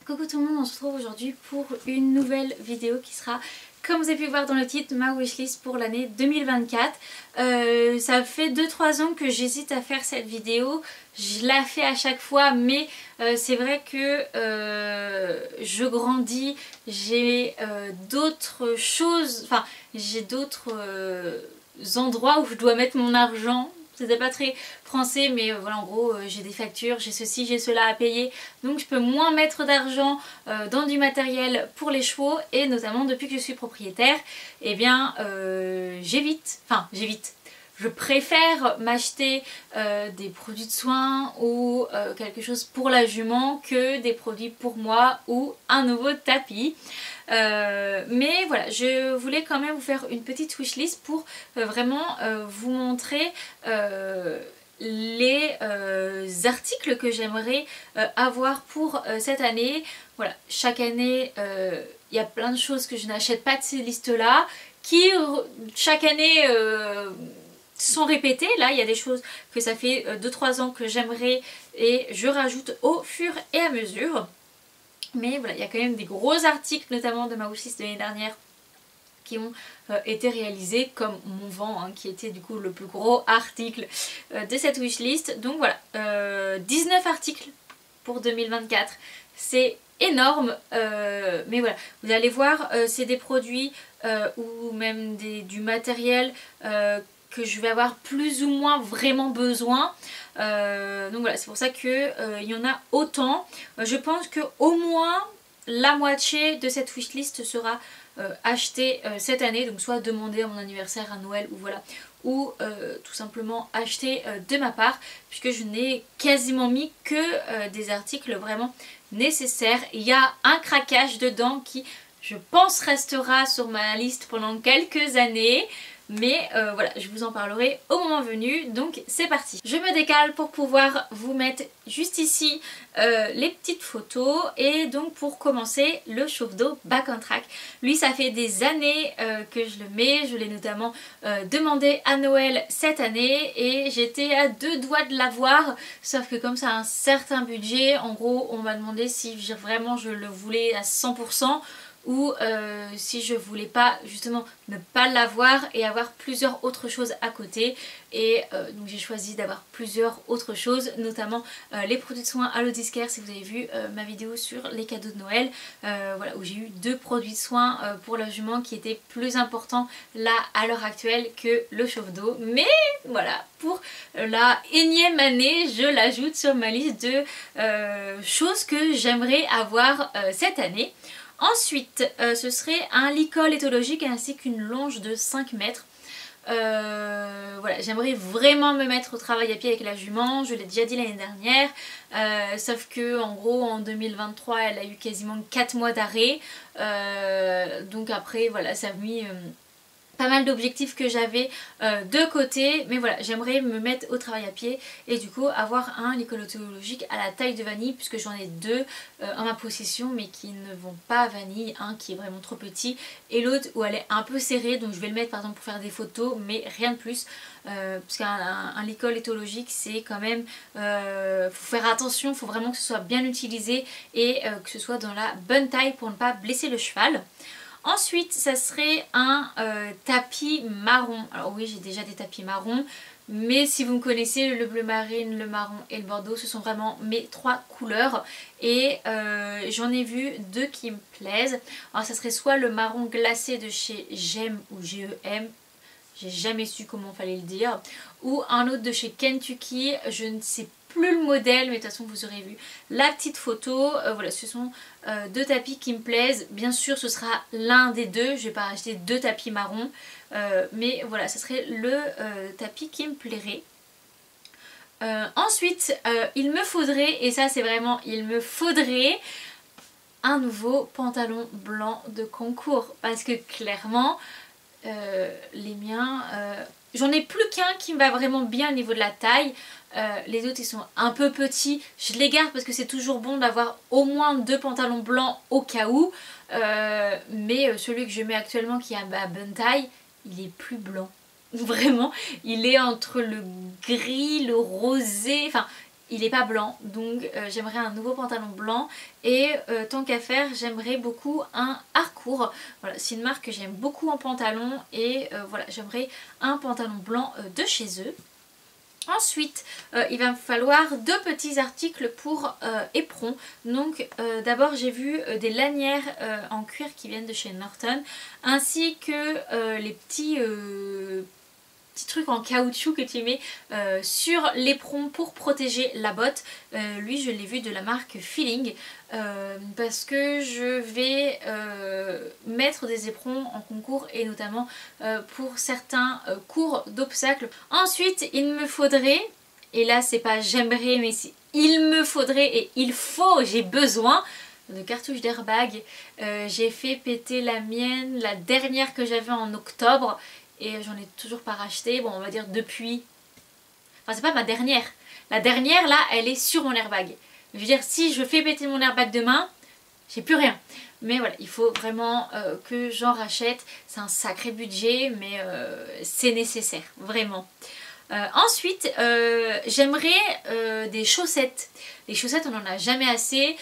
Coucou tout le monde, on se retrouve aujourd'hui pour une nouvelle vidéo qui sera, comme vous avez pu voir dans le titre, ma wishlist pour l'année 2024. Ça fait 2-3 ans que j'hésite à faire cette vidéo, je la fais à chaque fois, mais c'est vrai que je grandis, j'ai d'autres choses, enfin j'ai d'autres endroits où je dois mettre mon argent. C'était pas très français, mais voilà, en gros j'ai des factures, j'ai ceci, j'ai cela à payer, donc je peux moins mettre d'argent dans du matériel pour les chevaux, et notamment depuis que je suis propriétaire, eh bien j'évite, je préfère m'acheter des produits de soins ou quelque chose pour la jument que des produits pour moi ou un nouveau tapis. Mais voilà, je voulais quand même vous faire une petite wishlist pour vraiment vous montrer les articles que j'aimerais avoir pour cette année. Voilà, chaque année il y a plein de choses que je n'achète pas de ces listes là qui chaque année sont répétées. Là il y a des choses que ça fait 2-3 ans que j'aimerais et je rajoute au fur et à mesure. Mais voilà, il y a quand même des gros articles, notamment de ma wishlist de l'année dernière, qui ont été réalisés, comme mon vent, hein, qui était du coup le plus gros article de cette wishlist. Donc voilà, 19 articles pour 2024, c'est énorme, mais voilà, vous allez voir, c'est des produits ou même du matériel que je vais avoir plus ou moins vraiment besoin. Donc voilà, c'est pour ça que il y en a autant. Je pense que au moins la moitié de cette wishlist sera achetée cette année, donc soit demandée à mon anniversaire, à Noël, ou voilà, ou tout simplement acheté de ma part, puisque je n'ai quasiment mis que des articles vraiment nécessaires. Il y a un craquage dedans qui, je pense, restera sur ma liste pendant quelques années. Mais voilà, je vous en parlerai au moment venu, donc c'est parti. Je me décale pour pouvoir vous mettre juste ici les petites photos. Et donc pour commencer, le chauffe d'eau Back on Track. Lui, ça fait des années que je le mets, je l'ai notamment demandé à Noël cette année et j'étais à 2 doigts de l'avoir. Sauf que comme ça a un certain budget, en gros on m'a demandé si vraiment je le voulais à 100%. Ou si je voulais pas justement ne pas l'avoir et avoir plusieurs autres choses à côté. Et donc j'ai choisi d'avoir plusieurs autres choses, notamment les produits de soins Alodiscare. Si vous avez vu ma vidéo sur les cadeaux de Noël, voilà, où j'ai eu 2 produits de soins pour la jument qui étaient plus importants là à l'heure actuelle que le chauffe d'eau. Mais voilà, pour la énième année, je l'ajoute sur ma liste de choses que j'aimerais avoir cette année. Ensuite, ce serait un licol éthologique ainsi qu'une longe de 5 mètres. Voilà, j'aimerais vraiment me mettre au travail à pied avec la jument, je l'ai déjà dit l'année dernière, sauf que en gros en 2023 elle a eu quasiment 4 mois d'arrêt, donc après voilà, ça a mis pas mal d'objectifs que j'avais de côté, mais voilà, j'aimerais me mettre au travail à pied et du coup avoir un licol éthologique à la taille de Vanille, puisque j'en ai 2 en ma possession mais qui ne vont pas à Vanille, un qui est vraiment trop petit et l'autre où elle est un peu serrée, donc je vais le mettre par exemple pour faire des photos mais rien de plus, parce qu'un licol éthologique c'est quand même, faut faire attention, faut vraiment que ce soit bien utilisé et que ce soit dans la bonne taille pour ne pas blesser le cheval. Ensuite, ça serait un tapis marron. Alors oui, j'ai déjà des tapis marrons, mais si vous me connaissez, le bleu marine, le marron et le bordeaux, ce sont vraiment mes 3 couleurs. Et j'en ai vu 2 qui me plaisent. Alors ça serait soit le marron glacé de chez GEM ou GEM, j'ai jamais su comment fallait le dire, ou un autre de chez Kentucky, je ne sais plus le modèle, mais de toute façon vous aurez vu la petite photo. Voilà, ce sont 2 tapis qui me plaisent. Bien sûr ce sera l'un des 2, je vais pas acheter 2 tapis marrons, mais voilà, ce serait le tapis qui me plairait. Ensuite il me faudrait, et ça c'est vraiment il me faudrait, un nouveau pantalon blanc de concours, parce que clairement les miens, j'en ai plus qu'un qui me va vraiment bien au niveau de la taille. Les autres ils sont un peu petits, je les garde parce que c'est toujours bon d'avoir au moins 2 pantalons blancs au cas où, mais celui que je mets actuellement qui est à bonne taille, il est plus blanc. Vraiment, il est entre le gris, le rosé, enfin il n'est pas blanc, donc j'aimerais un nouveau pantalon blanc et tant qu'à faire j'aimerais beaucoup un Harcourt. Voilà, c'est une marque que j'aime beaucoup en pantalon et voilà, j'aimerais un pantalon blanc de chez eux. Ensuite, il va me falloir 2 petits articles pour éperons. Donc d'abord j'ai vu des lanières en cuir qui viennent de chez Norton, ainsi que les petits trucs en caoutchouc que tu mets sur l'éperon pour protéger la botte. Lui je l'ai vu de la marque Feeling parce que je vais mettre des éperons en concours et notamment pour certains cours d'obstacles. Ensuite il me faudrait, et là c'est pas j'aimerais mais il me faudrait et il faut, j'ai besoin de cartouches d'airbag. J'ai fait péter la mienne, la dernière que j'avais en octobre, et j'en ai toujours pas racheté, bon on va dire depuis, enfin c'est pas ma dernière, la dernière là elle est sur mon airbag. Je veux dire si je fais péter mon airbag demain, j'ai plus rien. Mais voilà, il faut vraiment que j'en rachète, c'est un sacré budget mais c'est nécessaire, vraiment. Ensuite, j'aimerais des chaussettes. Les chaussettes, on n'en a jamais assez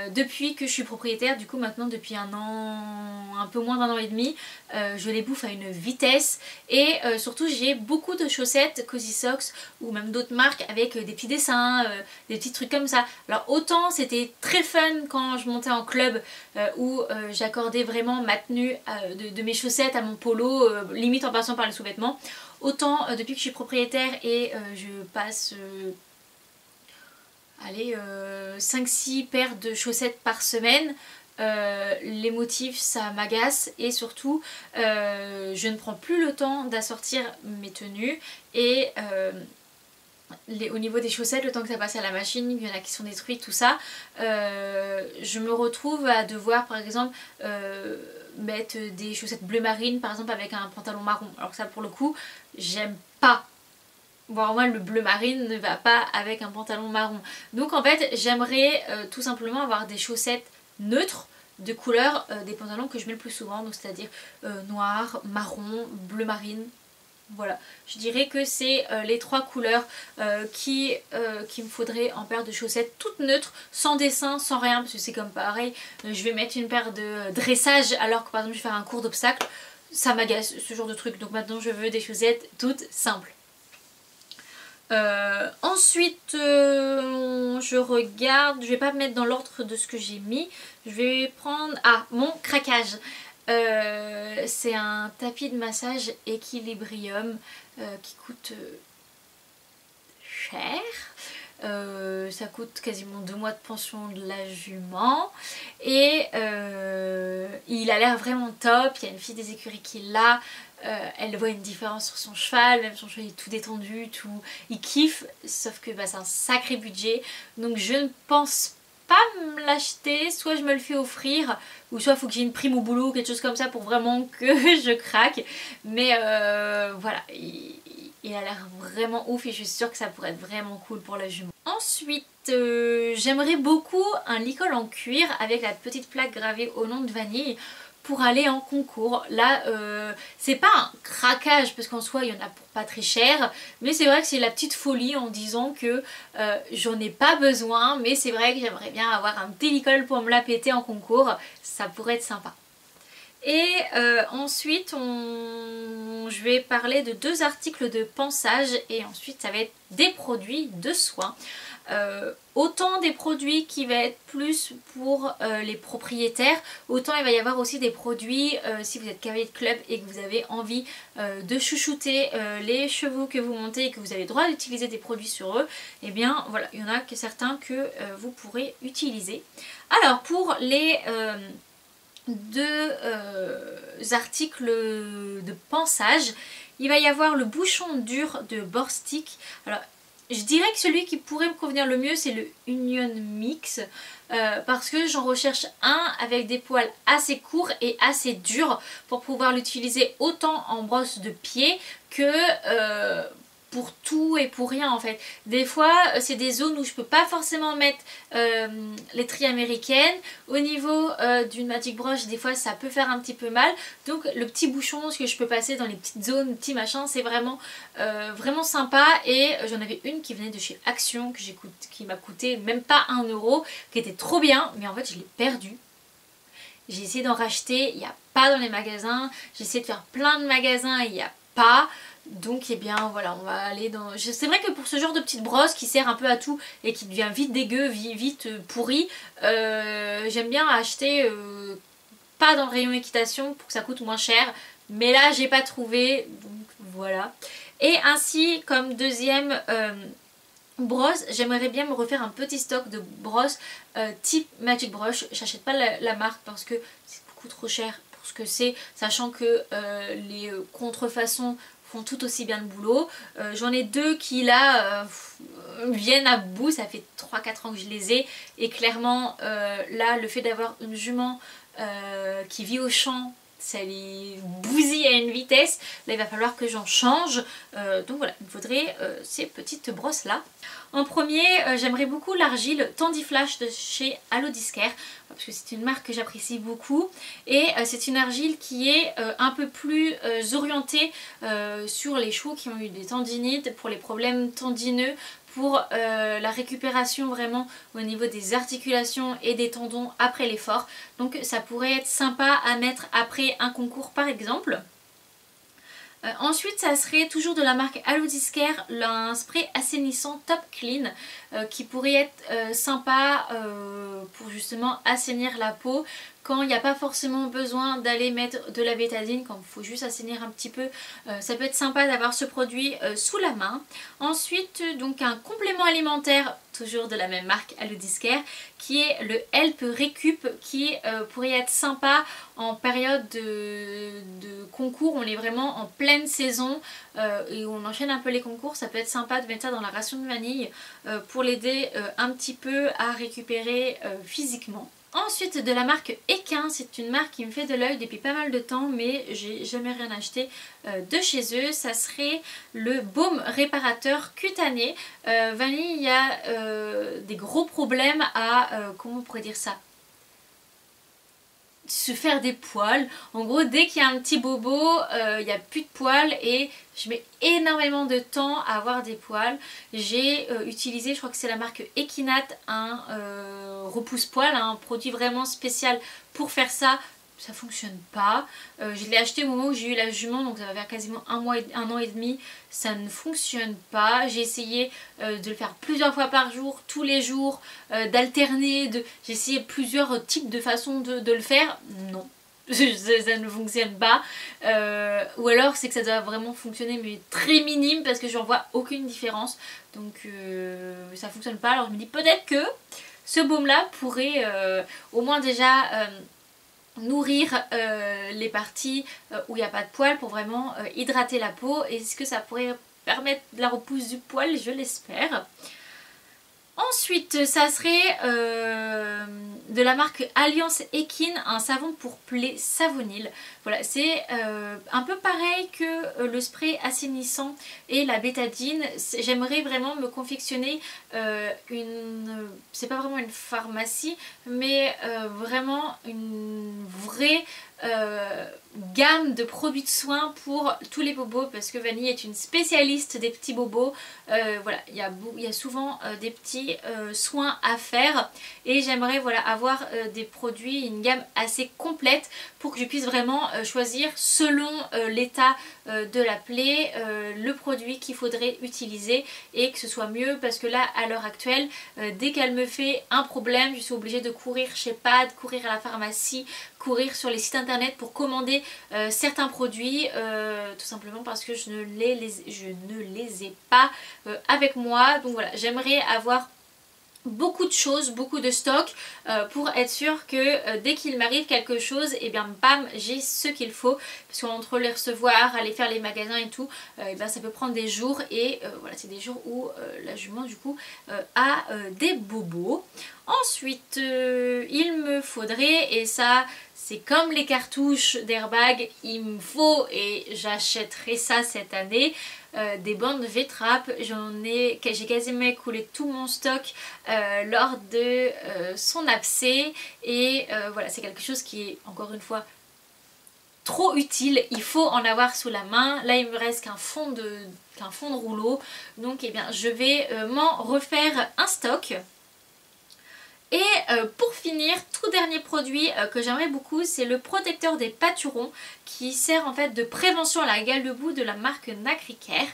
depuis que je suis propriétaire. Du coup, maintenant, depuis un an, un peu moins d'1 an et demi, je les bouffe à une vitesse. Et surtout, j'ai beaucoup de chaussettes Cozy Socks ou même d'autres marques avec des petits dessins, des petits trucs comme ça. Alors, autant c'était très fun quand je montais en club où j'accordais vraiment ma tenue de mes chaussettes à mon polo, limite en passant par les sous-vêtements. Autant depuis que je suis propriétaire et je passe allez 5-6 paires de chaussettes par semaine, les motifs ça m'agace et surtout je ne prends plus le temps d'assortir mes tenues et au niveau des chaussettes, le temps que ça passe à la machine, il y en a qui sont détruites, tout ça, je me retrouve à devoir par exemple mettre des chaussettes bleu marine par exemple avec un pantalon marron, alors que ça pour le coup j'aime pas. Bon, moi le bleu marine ne va pas avec un pantalon marron, donc en fait j'aimerais tout simplement avoir des chaussettes neutres de couleur des pantalons que je mets le plus souvent, donc c'est-à-dire noir, marron, bleu marine. Voilà, je dirais que c'est les 3 couleurs qu'il me faudrait en paire de chaussettes toutes neutres, sans dessin, sans rien, parce que c'est comme pareil, je vais mettre une paire de dressage alors que par exemple je vais faire un cours d'obstacle, ça m'agace ce genre de truc, donc maintenant je veux des chaussettes toutes simples. Ensuite je regarde, je vais pas me mettre dans l'ordre de ce que j'ai mis, je vais prendre mon craquage. C'est un tapis de massage Equilibrium qui coûte cher. Ça coûte quasiment 2 mois de pension de la jument et il a l'air vraiment top. Il y a une fille des écuries qui l'a, elle voit une différence sur son cheval, même son cheval est tout détendu, tout, il kiffe, sauf que c'est un sacré budget, donc je ne pense pas me l'acheter, soit je me le fais offrir ou soit il faut que j'ai une prime au boulot, quelque chose comme ça pour vraiment que je craque, mais voilà, il a l'air vraiment ouf et je suis sûre que ça pourrait être vraiment cool pour la jument. Ensuite j'aimerais beaucoup un licol en cuir avec la petite plaque gravée au nom de vanille pour aller en concours. Là c'est pas un craquage parce qu'en soi il y en a pour pas très cher, mais c'est vrai que c'est la petite folie en disant que j'en ai pas besoin, mais c'est vrai que j'aimerais bien avoir un petit licol pour me la péter en concours, ça pourrait être sympa. Et ensuite je vais parler de 2 articles de pansage et ensuite ça va être des produits de soins. Autant des produits qui va être plus pour les propriétaires, autant il va y avoir aussi des produits si vous êtes cavalier de club et que vous avez envie de chouchouter les chevaux que vous montez et que vous avez le droit d'utiliser des produits sur eux, et bien voilà, il y en a que certains que vous pourrez utiliser. Alors pour les 2 articles de pansage, il va y avoir le bouchon dur de Borstic. Alors je dirais que celui qui pourrait me convenir le mieux c'est le Union Mix parce que j'en recherche un avec des poils assez courts et assez durs pour pouvoir l'utiliser autant en brosse de pied que pour tout et pour rien en fait. Des fois c'est des zones où je peux pas forcément mettre l'étrille américaine. Au niveau d'une Magic Brush, des fois ça peut faire un petit peu mal. Donc le petit bouchon, ce que je peux passer dans les petites zones, petits machins, c'est vraiment vraiment sympa. Et j'en avais une qui venait de chez Action qui m'a coûté même pas 1 euro, qui était trop bien, mais en fait je l'ai perdue. J'ai essayé d'en racheter, il n'y a pas dans les magasins. J'ai essayé de faire plein de magasins, il n'y a pas. Donc eh bien voilà, on va aller dans... C'est vrai que pour ce genre de petite brosse qui sert un peu à tout et qui devient vite dégueu, vite pourri, j'aime bien acheter pas dans le rayon équitation pour que ça coûte moins cher. Mais là j'ai pas trouvé, donc voilà. Et ainsi comme deuxième brosse, j'aimerais bien me refaire un petit stock de brosses type Magic Brush. J'achète pas la marque parce que c'est beaucoup trop cher pour ce que c'est, sachant que les contrefaçons font tout aussi bien le boulot. J'en ai deux qui là viennent à bout, ça fait 3-4 ans que je les ai, et clairement là le fait d'avoir une jument qui vit au champ, ça les bousille à une vitesse. Là il va falloir que j'en change, donc voilà, il me faudrait ces petites brosses là. En premier, j'aimerais beaucoup l'argile Tandy Flash de chez Allo Discare, parce que c'est une marque que j'apprécie beaucoup, et c'est une argile qui est un peu plus orientée sur les chevaux qui ont eu des tendinites, pour les problèmes tendineux, pour la récupération vraiment au niveau des articulations et des tendons après l'effort. Donc ça pourrait être sympa à mettre après un concours par exemple. Ensuite ça serait toujours de la marque Allo Discare, un spray assainissant Top Clean qui pourrait être sympa pour justement assainir la peau quand il n'y a pas forcément besoin d'aller mettre de la bétadine, quand il faut juste assainir un petit peu. Ça peut être sympa d'avoir ce produit sous la main. Ensuite donc un complément alimentaire, toujours de la même marque Allo Discare, qui est le Help Récup, qui pourrait être sympa en période de concours. On est vraiment en pleine saison et on enchaîne un peu les concours. Ça peut être sympa de mettre ça dans la ration de vanille pour l'aider un petit peu à récupérer physiquement. Ensuite de la marque Equin, c'est une marque qui me fait de l'œil depuis pas mal de temps, mais j'ai jamais rien acheté de chez eux. Ça serait le baume réparateur cutané. Vanille, il y a des gros problèmes à, comment on pourrait dire ça, se faire des poils. En gros, dès qu'il y a un petit bobo, il n'y a plus de poils et je mets énormément de temps à avoir des poils. J'ai utilisé, je crois que c'est la marque Equinat, un repousse-poils, un produit vraiment spécial pour faire ça. Ça fonctionne pas. Je l'ai acheté au moment où j'ai eu la jument, donc ça va faire quasiment un an et demi. Ça ne fonctionne pas. J'ai essayé de le faire plusieurs fois par jour, tous les jours, d'alterner. J'ai essayé plusieurs types de façons de le faire. Non, ça ne fonctionne pas. Ou alors c'est que ça doit vraiment fonctionner, mais très minime, parce que j'en vois aucune différence. Donc ça fonctionne pas. Alors je me dis peut-être que ce baume là pourrait au moins déjà nourrir les parties où il n'y a pas de poils pour vraiment hydrater la peau. Est-ce que ça pourrait permettre de la repousse du poil? Je l'espère. Ensuite ça serait de la marque Alliance Equine, un savon pour plaies savonil. Voilà, c'est un peu pareil que le spray assainissant et la bétadine. J'aimerais vraiment me confectionner c'est pas vraiment une pharmacie, mais vraiment une vraie gamme de produits de soins pour tous les bobos, parce que Vanille est une spécialiste des petits bobos. Voilà, il y a souvent des petits soins à faire, et j'aimerais voilà avoir des produits, une gamme assez complète pour que je puisse vraiment choisir selon l'état de la plaie le produit qu'il faudrait utiliser et que ce soit mieux, parce que là à l'heure actuelle dès qu'elle me fait un problème, je suis obligée de courir chez Pad, courir à la pharmacie, courir sur les sites internet pour commander certains produits, tout simplement parce que je ne les ai pas avec moi. Donc voilà, j'aimerais avoir beaucoup de choses, beaucoup de stock pour être sûr que dès qu'il m'arrive quelque chose, et bien bam, j'ai ce qu'il faut, parce qu'entre les recevoir, aller faire les magasins et tout, et ben ça peut prendre des jours, et voilà, c'est des jours où la jument du coup a des bobos. Ensuite il me faudrait, et ça c'est comme les cartouches d'airbag, il me faut, et j'achèterai ça cette année, des bandes V-Trap. J'ai quasiment écoulé tout mon stock lors de son abcès et voilà, c'est quelque chose qui est encore une fois trop utile, il faut en avoir sous la main. Là il me reste qu'un fond de rouleau, donc eh bien je vais m'en refaire un stock. Et pour finir, tout dernier produit que j'aimerais beaucoup, c'est le protecteur des pâturons qui sert en fait de prévention à la gale de boue de la marque Nacricare.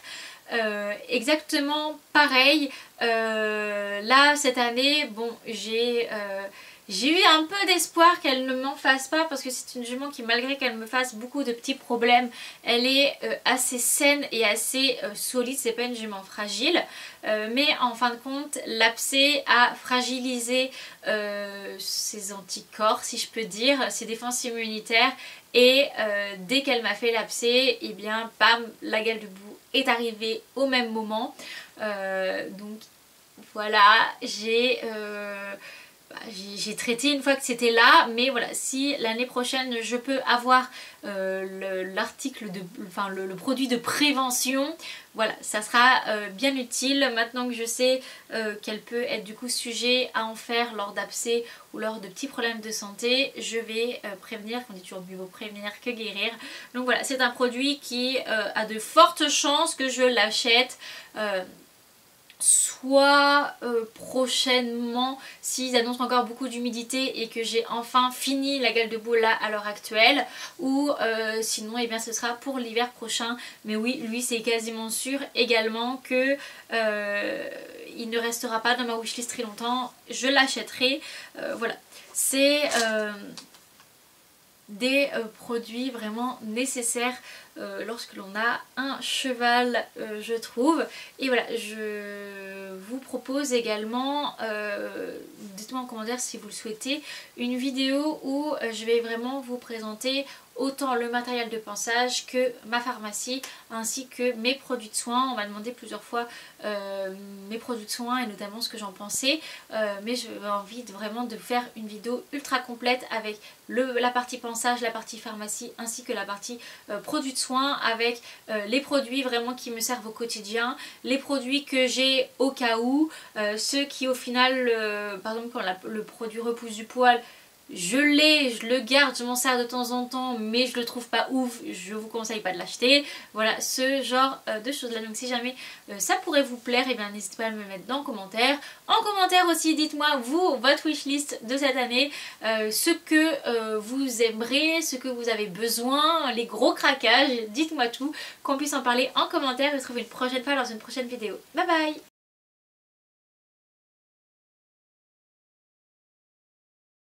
Exactement pareil, là cette année, bon j'ai eu un peu d'espoir qu'elle ne m'en fasse pas parce que c'est une jument qui, malgré qu'elle me fasse beaucoup de petits problèmes, elle est assez saine et assez solide, c'est pas une jument fragile. Mais en fin de compte, l'abcès a fragilisé ses anticorps, si je peux dire, ses défenses immunitaires. Et dès qu'elle m'a fait l'abcès, et bien bam, la gale de boue est arrivée au même moment. Donc voilà, j'ai traité une fois que c'était là, mais voilà, si l'année prochaine je peux avoir le produit de prévention, voilà, ça sera bien utile. Maintenant que je sais qu'elle peut être du coup sujet à en faire lors d'abcès ou lors de petits problèmes de santé, je vais prévenir, on dit toujours mieux vaut prévenir que guérir. Donc voilà, c'est un produit qui a de fortes chances que je l'achète. Soit prochainement s'ils annoncent encore beaucoup d'humidité et que j'ai enfin fini la gale de boue là à l'heure actuelle, ou sinon eh bien ce sera pour l'hiver prochain. Mais oui, lui c'est quasiment sûr également que il ne restera pas dans ma wishlist très longtemps, je l'achèterai. Voilà, c'est des produits vraiment nécessaires lorsque l'on a un cheval, je trouve. Et voilà, je vous propose également, dites-moi en commentaire si vous le souhaitez, une vidéo où je vais vraiment vous présenter autant le matériel de pansage que ma pharmacie ainsi que mes produits de soins. On m'a demandé plusieurs fois mes produits de soins et notamment ce que j'en pensais, mais j'avais envie vraiment de faire une vidéo ultra complète avec la partie pansage, la partie pharmacie ainsi que la partie produits de soins, avec les produits vraiment qui me servent au quotidien, les produits que j'ai au cas où, ceux qui au final, par exemple quand le produit repousse du poil, je le garde, je m'en sers de temps en temps, mais je le trouve pas ouf, je vous conseille pas de l'acheter. Voilà, ce genre de choses là. Donc si jamais ça pourrait vous plaire, et bien n'hésitez pas à me mettre dans les commentaires. En commentaire aussi, dites-moi vous, votre wishlist de cette année, ce que vous aimerez, ce que vous avez besoin, les gros craquages, dites-moi tout, qu'on puisse en parler en commentaire. Je vous retrouve une prochaine fois dans une prochaine vidéo. Bye bye!